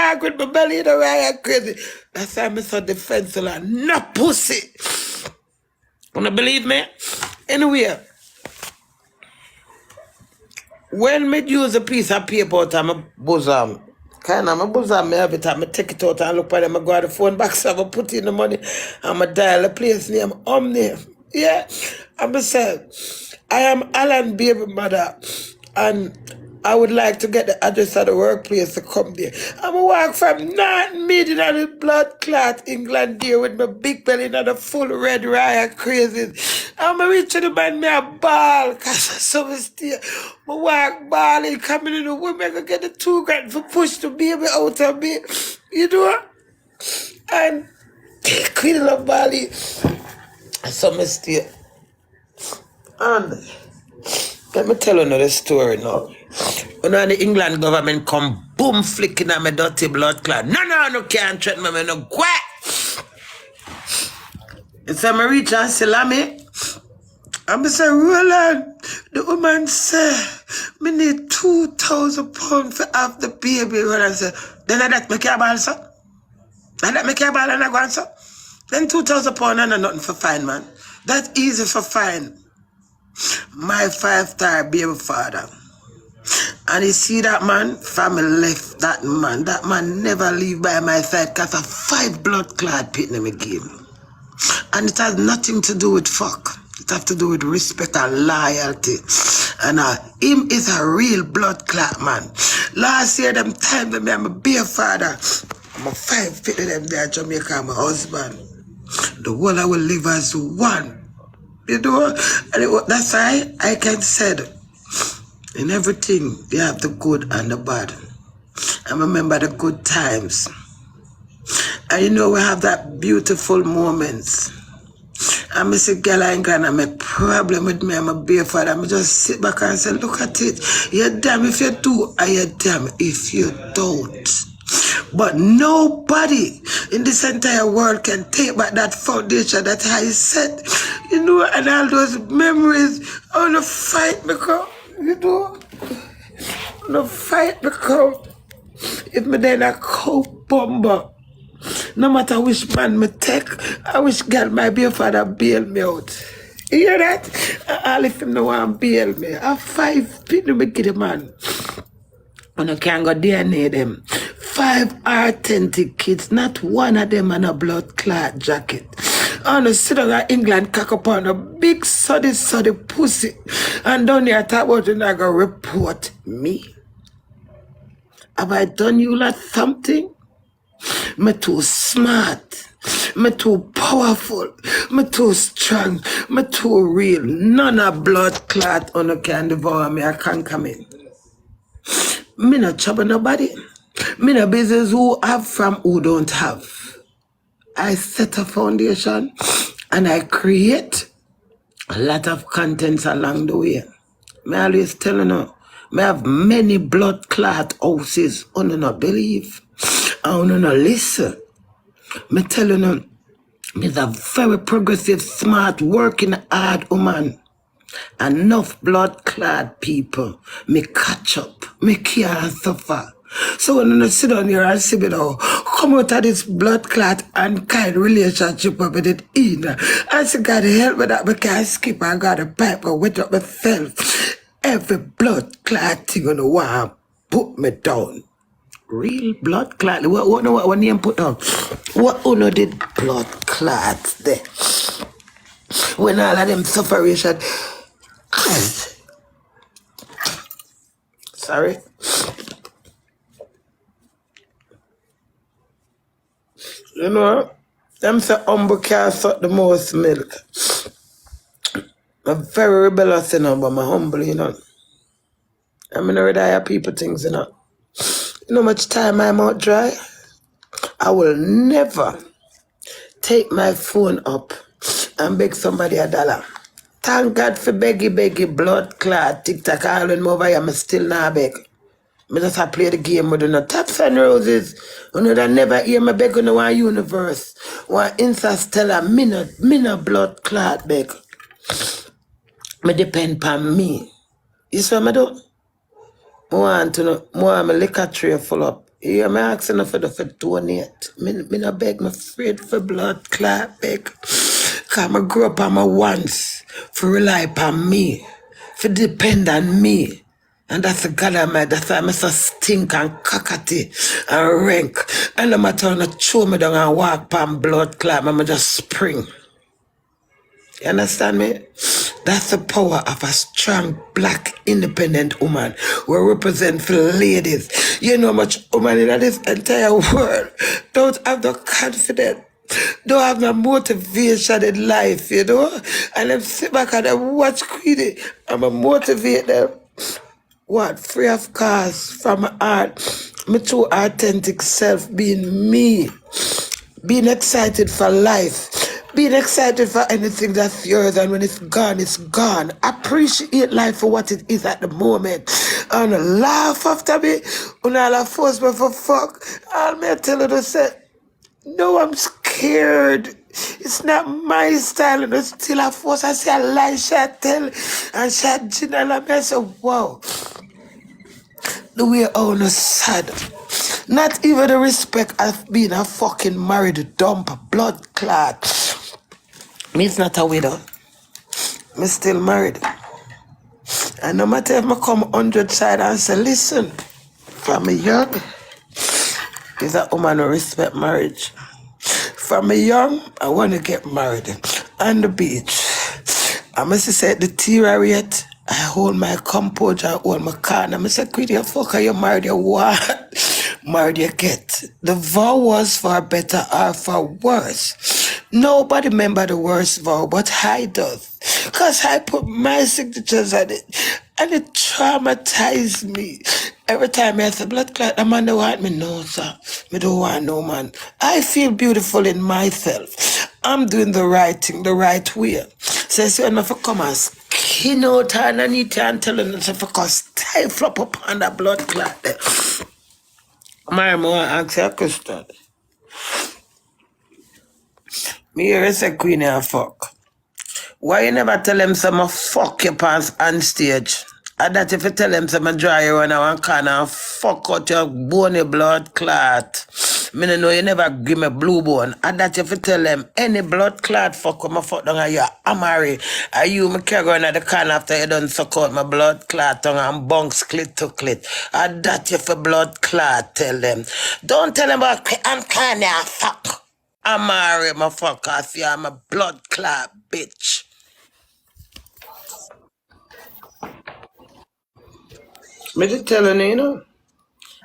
walk with my belly in the riot crazy. That's why I'm so defensive and no pussy. Wanna believe me? Anyway, when me use a piece of paper out of my bosom, kind of my bosom, every time I take it out and look at them, I go to the phone box, I put in the money, and I dial the place name, Omni. Yeah, I'm say, I am Alan baby mother, and I would like to get the address of the workplace to come there. I'm going to walk from North Mid in the blood clot England there with my big belly and the full red riot crazy. I'm going to reach to the man, me a ball, because I saw me stay. I walk balling, coming in the women, I get the 2 grand for push the baby out of me. You know? And Queenie love Bali. I saw me stay. And let me tell you another story now. When the England government come boom flicking at my dirty blood clot. No, can't threaten me, no quack. It's a reach and salami. I'm say, Roland, the woman say, me need 2,000 pounds for half the baby. Roland say, then I that make your ball, sir. And that make your ball and I go on, sir. Then 2,000 pounds and nothing for fine, man. That's easy for fine. My 5-star baby father. And you see that man, family left that man. That man never leave by my side because of 5 blood clot pit in me game. And it has nothing to do with fuck. It has to do with respect and loyalty. And him is a real blood clot man. Last year, them time that me I'm a beer father. I'm a 5 pit of them there, Jamaica, my husband. The whole I will live as one. You know, and that's why I can say that in everything, they have the good and the bad. I remember the good times. And you know, we have that beautiful moments. And I say, girl, I ain't gonna make problem with me. I'm a beer father. I'm just sit back and say, look at it. You're damn if you do, and you're damn if you don't. But nobody in this entire world can take back that foundation that I set. You know, and all those memories. I wanna fight because, you know, I wanna fight because if me then a cow bomber, no matter which man me take, I wish God my beer father bail me out. You hear that? All if him no want bail me. I have 5 people me get a man. And I can't go DNA them. 5 authentic kids, not one of them on a blood clot jacket. And I sit down in England, cock up on a big soddy pussy. And down here talk about it, I go report me. Have I done you like something? Me too smart. Me too powerful. Me too strong. Me too real. None of blood clot on a can devour me. I can't come in. Me not trouble nobody. Me no business who have from who don't have. I set a foundation and I create a lot of contents along the way. Me always telling you, me have many blood clot houses. You not believe. And you not listen. Me telling you, me's a very progressive, smart, working hard woman. Enough blood clot people. Me catch up. Me can't suffer. So when I sit down here and see me now, come out of this blood clot and kind relationship with it in. I say, God help me that I can't skip. I got a pipe and wet up myself. Every blood clot thing on the wall put me down. Real blood clot. What name put down? What uno did blood clots there? When all of them sufferation. Sorry. You know, them say humble can't suck the most milk. I'm very rebellious, you know, but I'm humble, you know. I'm in already hire people things, you know. You know how much time I'm out dry? I will never take my phone up and beg somebody $1. Thank God for beggy, blood clot, TikTok, all when over here, I'm still not beg. I just have play the game with the taps and roses. You know that never hear me beg on one universe. One interstellar, me no blood clot beg. Me depend on me. You see what I do? I want to know, more my liquor tray full up Yeah, me asking for the for donate. Me no beg, me afraid for blood clot beg. Cause I grew up on my once for rely upon me, for depend on me. And that's the God of mine, that's why I'm so stink and cockatty and rank. And no matter how to throw me down and walk pan blood clot, I'ma just spring. You understand me? That's the power of a strong, black, independent woman. We represent for ladies. You know how much woman in this entire world don't have the confidence, don't have the motivation in life, you know? And them sit back and they watch Queenie. I'ma motivate them. What? Free of cost from my heart. My true authentic self being me. Being excited for life, being excited for anything that's yours, and when it's gone, it's gone. Appreciate life for what it is at the moment. And laugh after me, when all force me for fuck. All me tell you to say, no, I'm scared. It's not my style, and it's still a force. I say a lie, shall tell, and shall and I say, wow, the way I was sad. Not even the respect of being a fucking married dump blood clot. Me's not a widow. Me still married. And no matter if I come 100 side and say, listen, from me young, is a woman who respect marriage. From me young, I want to get married on the beach. I must say the deteriorate. I hold my composure, I hold my car, and I say, Queenie, fuck, are you married? You what? Married you get. The vow was for better or for worse. Nobody remember the worst vow, but I does. Because I put my signatures on it, and it traumatized me. Every time I say, blood clot, the man don't want me, no, sir. Me don't want no man. I feel beautiful in myself. I'm doing the right thing, the right way. So I say, I'm not come and skin out underneath and tell them to focus tight flop up on that blood clot there. My mom ask you a question. Me hear you say Queenie and fuck. Why you never tell them some fuck your pants on stage? And that if you tell them some dry you on one corner and fuck out your bony blood clot. Me no know you never give me blue bone. And that if you tell them any blood clot fuck when I fuck down and you amary. Are you me carry on at the corner after you done suck out my blood clot tongue and bunks clit to clit. And that if a blood clot tell them. Don't tell them about I'm kinda fuck. Amary my fuck cause you I'm a blood clot bitch. Me just telling you, you know.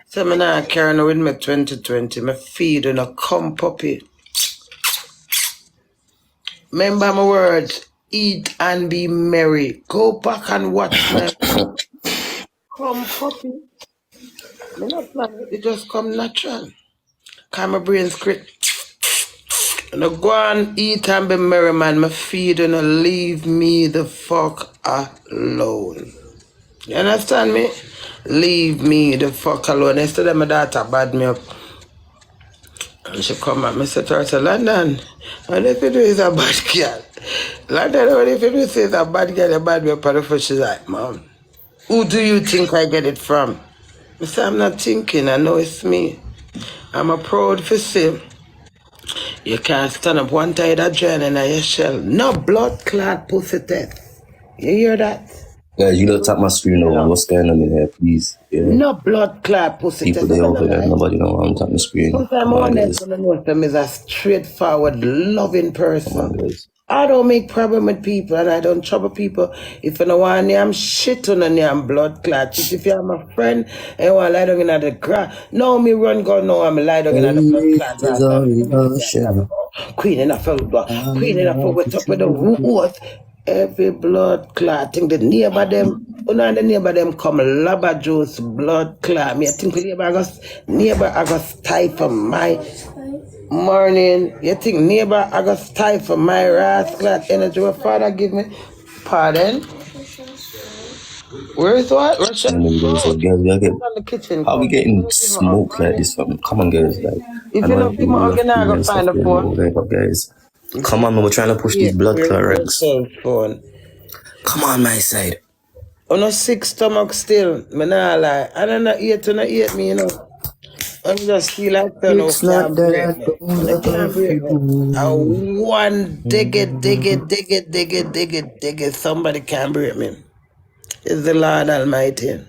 So me now carrying on with me 2020. Me feed on a come puppy. Remember my words. Eat and be merry. Go back and watch me. Come puppy. Me not plan it. It just come natural. Cause my brain script. And I go and eat and be merry, man. Me feed and leave me the fuck alone. You understand me? Leave me the fuck alone. Yesterday my daughter bad me up. And she come back, I said to her, say, London, what if you do is a bad girl? London, what if you do is a bad girl, a bad girl, but if she's like, Mom, who do you think I get it from? I said, I'm not thinking, I know it's me. I'm a proud for see. You can't stand up one side of journey in your shell. No blood clot pussy test. You hear that? Guys, you don't tap my screen over. What's going on in here, please? Yeah. No blood clot pussy People test. there over there, nobody know I'm tapping the screen. Sometimes I wonder if I know them is a straightforward, loving person. Come on, guys. I don't make problem with people and I don't trouble people. If you don't want to I'm shit on a damn blood clot. If you're my friend and you want to lie down in the grass, no, me run go, no, I'm lie down in the blood clot. Queen enough for Queen enough for what's up with the roots. Every blood clot thing, the neighbor them, the neighbor them come lava juice blood clot. Me I think the neighbor I got stifle my morning. You think neighbor I got stifle my rascal energy what father give me? Pardon? Where is what? Russia? So, guys, we are getting, On the kitchen. how we getting smoke like this from? Come on, guys. Like, If I you know don't give me we have organ, I food go and stuff find the going phone. over there, but guys, come on, man. We're trying to push these blood clot ranks. Phone. Come on, my side. On a sick stomach still. Me nah lie. I don't know eat me, you know. I just feel like no It's not can't that break I me. don't They can't love break me. I you. one dig it. Somebody can't break me. It's the Lord Almighty.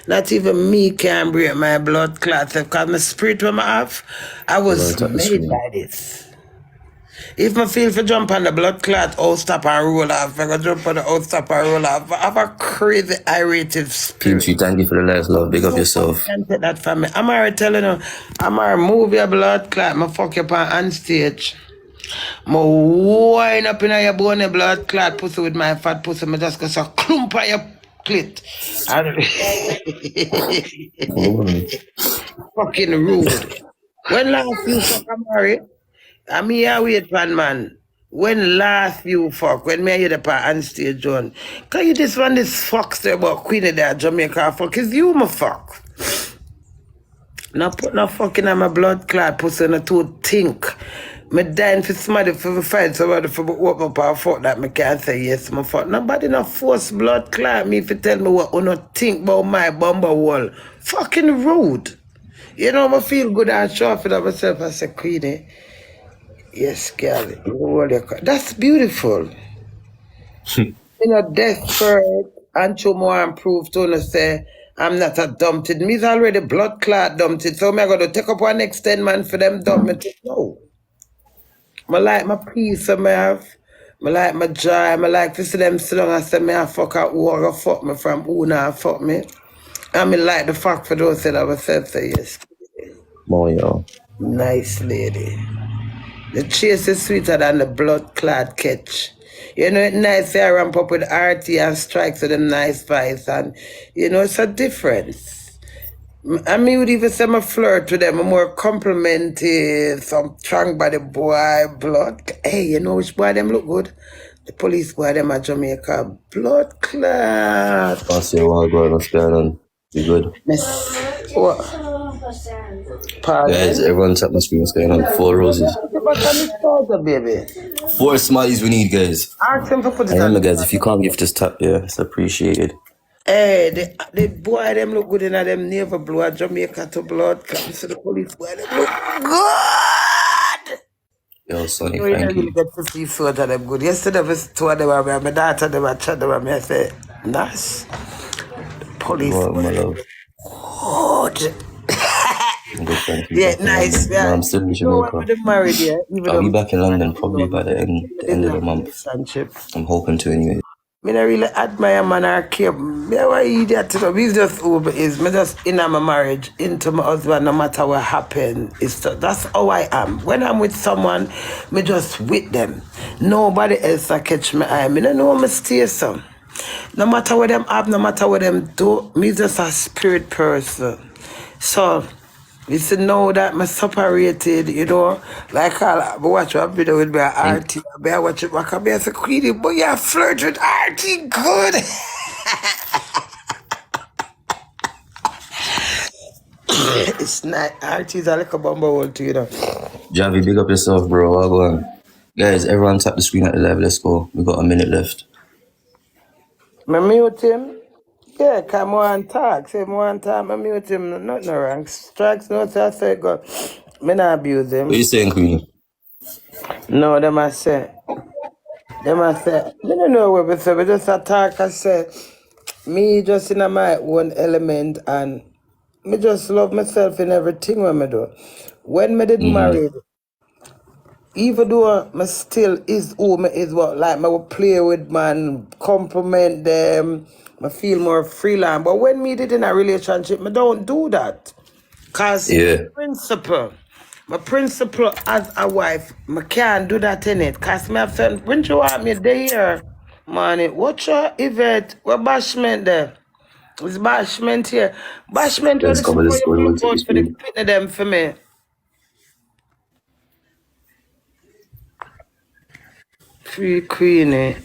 Not even me can break my blood clots because my spirit when I have, I Everyone was tap the made screen. by this. If I feel for jump on the blood clot, I'll stop and roll off. If I go jump on the out stop and roll off. I have a crazy irritated spirit. P3, thank you for the life, love. Big up Nobody yourself. can take that from me. I'm already telling you, I'm already move your blood clot. I fuck you on stage. I wind up in your bone blood clot pussy with my fat pussy. I just go so clump on your clit. Mm. Fucking rude. When last you fuck a married? I'm here wait pan man. When last you fuck, when me hear the part on stage on. Cause you this one this fucks there about Queenie there Jamaica fuck is you my fuck. Now put no fucking on my blood clot pussy in a two think. Me dying for somebody for fight somebody for open up and fuck that me can't say yes my fuck. Nobody no force blood clot me if you tell me what you not think about my bumper wall. Fucking rude. You know I feel good and sure for myself as a Queenie. Yes, girl. That's beautiful. Desperate and to more improve to say I'm not a dumped. Me's already blood clot dumped. So I'm going to take up one next 10 man for them dump me. No. I like my peace I have. I like my joy. I like to see them so long I say me I fuck out who I fuck me from who now fuck me. I mean like the fuck for those that I was said say yes. More, yo. Nice lady. The chase is sweeter than the blood clot catch. You know, it's nice to ramp up with RT and strikes with them nice fights, and you know, it's a difference. I mean, would even say I'm a flirt with them, I'm more complimented, some strong body boy, blood. Hey, you know which boy them look good? The police boy them at Jamaica, blood clot. I'll say, well, God, what's going on? You good? Miss, what? Guys, Pardon? everyone tap my screen. What's going on? 4 roses. The bottom is powder, baby. 4 smileys we need, guys. Ask him to put I it on remember, the guys, if you can't give this tap, yeah, it's appreciated. Hey, the boy them look good in them naval blood, Jamaica to blood. Come to the police boy them look good. Yo, Sonny, You thank don't really you. get to see sort of them good. Yesterday, was two of them, my daughter, them, I chat them, I say, nice. Police Well, my boy, love. good. I'm good, thank you. Yeah, Back in nice. London. No, Yeah. I'm still in You know when Jamaica. they married, yeah, even I'll though be we back in London you probably know, by the end in of the a month. relationship. I'm hoping to anyway. Me not really admire man or care. Me why idiot to know. We just over is me just in my marriage into my husband no matter what happen. That's how I am. When I'm with someone, me just with them. Nobody else a catch me eye. Me no know me stay some. No matter what them have, no matter what them do, me just a spirit person. So you see now that me separated, you know, like I watch a video with my Thank RT, I watch it back, I say, Queenie, but you flirt with RT good. It's not, RT is a little bumble hole too, you know. Javi, big up yourself, bro. Well go on. Guys, everyone tap the screen at the live. Let's go. We got a minute left. Me mute him. Yeah, come on talk. Say one time, I mute him, nothing wrong. Strikes, no, so I say, go. Me not abuse What are him. you saying, Queenie? No, them I say. Them I say, me don't know what we say, we just attack, I say, me just in my own element and me just love myself in everything when me do. When me did Mm-hmm. married, even though me still is who me is what like me will play with man, compliment them, me feel more freelance. But when me did in a relationship, me don't do that. Cause Yeah. my principle as a wife, I can't do that in it. Cause me have said, when you want me there, man, watch your event, what bashment there? It's bashment here. Bashment what Guys, is cover for this you boy. broke Everyone tap the out for the screen. pitney them for me. Free Queenie.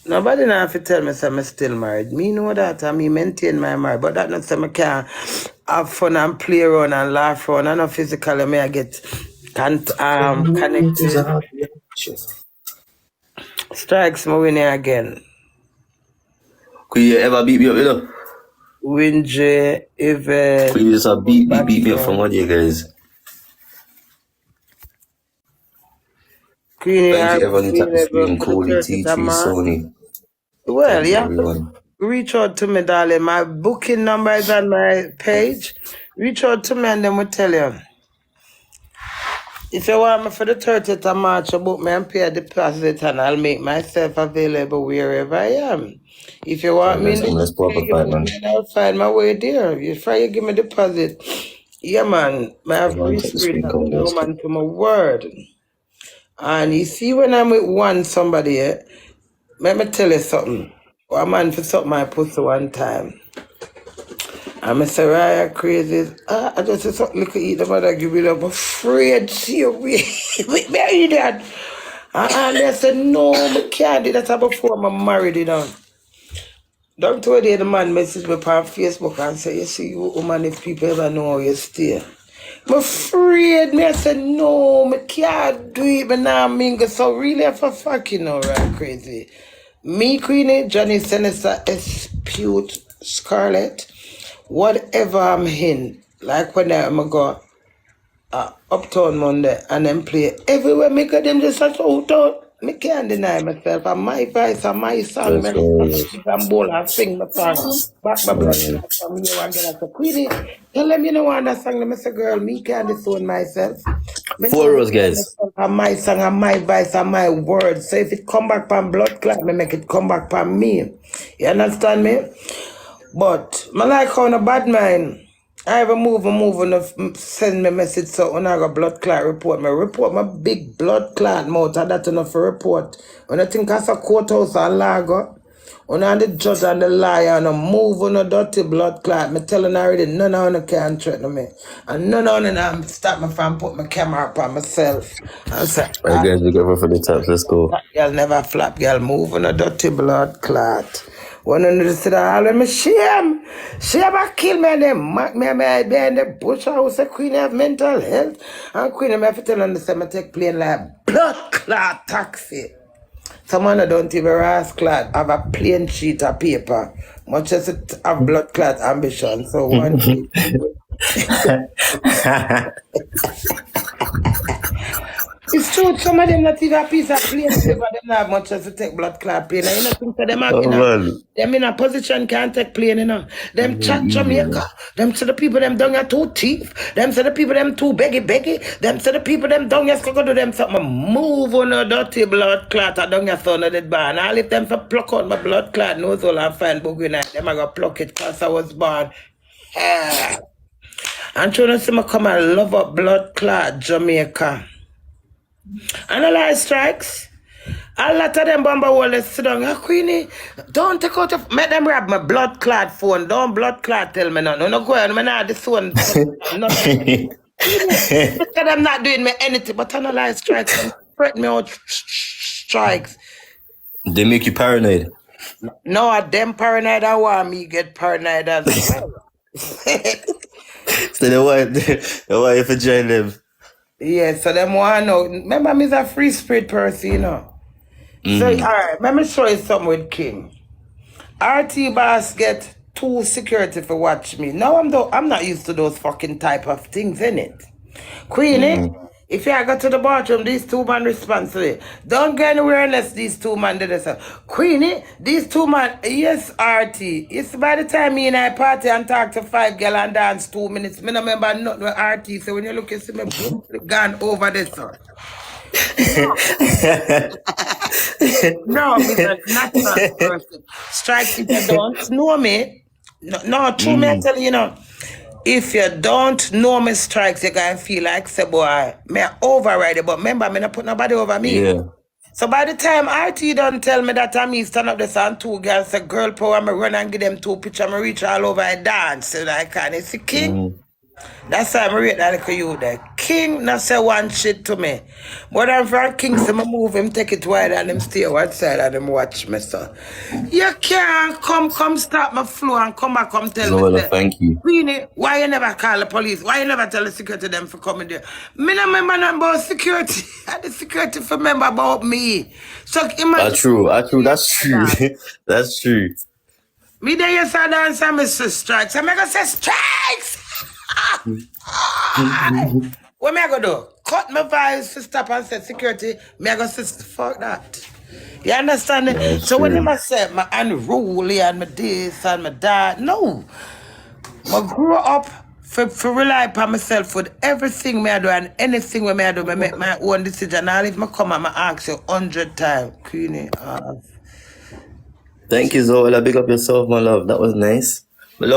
Nobody now have to tell me say I'm still married. Me know that I me maintain my marriage, but that not say I can have fun and play around and laugh around. I know physically may I get connected. Strikes me winning again. Could you ever beat me up, you know? Winje, Yvette, Queenie just beat me up from Batson, one day, guys. Queenie Thank are you everyone who tapped the available screen. for the Coley, 30th of T3, March. Sony. Well, Thank you you have to everyone. reach out to me, darling. My booking number is on my page. Reach out to me and then we'll tell you. If you want me for the 30th of March, you book me and pay a deposit and I'll make myself available wherever I am. If you want Alright me guys, in the come let's go up a UK, you fight, book man. me and I'll find my way there. You try you give me deposit. Yeah, man. I have Everyone free tap the spirit screen, and come on, I'm a guys. woman to my word. And you see when I'm with somebody, let me tell you something. One man for something I pussy one time. And I say, Raya crazy. I just said something little eat the mother give it up. I'm afraid she with me eat that. And they said, no, I can't do that before I'm married, you know. Don't tell the man message me on Facebook and say, you see, you woman, if people ever know how you stay. I'm afraid. Me, I said, no, I can't do it, but now I'm mingle. So really, for fucking know, right, crazy. Me, Queenie, Johnny Sinister, Espute, Scarlet, whatever I'm in, like when I'm go Uptown Monday and then play everywhere, me go them just such out. Me can't deny myself. And my voice and my song, Let's me go. and bowl and sing my song. Back my blood clot from you and get us a Queenie. Tell them you know want that song. Me say, girl, me can't disown myself. Me know 4 me rows, can't guys. myself and my song and my voice and my words. So if it come back from blood clot, me make it come back from me. You understand me? But I like how on a bad mind. I have a move and send me message so when I got blood clot report. Me report my big blood clot mouth and that enough for report. When I think I saw courthouse and lago, when I the judge and the liar and I move on a dirty blood clot, me telling already none of them can threaten me. And none of them stop me from put my camera up on myself. And say, Alright guys, we go for the taps. Let's go. girl never flap, girl move on a dirty blood clot. One of the said, all of me shame. Shame I kill me and them. Me be in the bush house, a queen have mental health. And queen have to tell them the same take plane like blood clot taxi. Someone that don't even ask clot have a plain sheet of paper. Much as it have blood clot ambition. So one day. It's true, some of them not even a piece of plain paper, them not have much as to take blood clot plane. And you know, think that them have, Oh man. them in a position can't take plane, you know. Them This ain't chat easy, Jamaica, man. them say the people them down here too thief, them say the people them too beggy, them say the people them down here go do them something, move on a dirty blood clot, I down here son of the barn. All if them for pluck out my blood clot, nose all and find boogie night, them I go pluck it cause I was born. Yeah. And trying to see me come and love up blood clot Jamaica. And a lot of strikes. A lot of them bamba will sit down. Ah, Queenie, don't take out your... Make them grab my blood clot phone. Don't blood clot tell me nothing. No go on. Me not this one. Nothing. Queenie, look at them not doing me anything. But I know like strikes. Them threaten me out strikes. They make you paranoid. No, them paranoid I want me get paranoid as well. So they want you to join them. Yeah, so them want to know. Remember, I'm a free spirit person, you know. So, all right, let me show you something with King. RT boss get two security for watch me. Now I'm not used to those fucking type of things, innit? Queenie, if you go to the bathroom, these two man responsible. Don't go anywhere unless these two man did this. Queenie, these two man, yes, RT. It's by the time me and I party and talk to 5 girl and dance 2 minutes. Me no remember nothing with RT. So when you look, you see me boom, gone over this. No, Mr. Natural person. Strikes if you don't know me. No, true me, I tell you, you know. If you don't know me, strikes, you're going to feel like, say, boy, me override it. But remember, me not put nobody over me. Yeah. So by the time RT don't tell me that I'm stand up this and two girls say girl power, me run and give them two pictures, me reach all over and dance. So I can. It's a king. That's why I rate that little you there. King not say one shit to me. But I'm from King, so I move him, take it wide and him stay outside and him watch me, so. You can't come stop my flow and come back, come tell me, Zola, say, thank you. Queenie, why you never call the police? Why you never tell the security them for coming there? Me no remember nothing about security. And the security for remember about me. So imagine. That's true. That's true. That's true. Me there yes I dance and me say strikes. I'm gonna say strikes. What me I gonna do? Cut my vibes to stop and say security. Me I gonna say fuck that. You understand? That's So when you true. must say my unruly and my this and my that, no. I grew up for rely upon myself with everything me I do and anything when me I do, I make my own decision. Now if I come and I ask you 100 times, Queenie. Thank you, Zola. Big up yourself, my love. That was nice.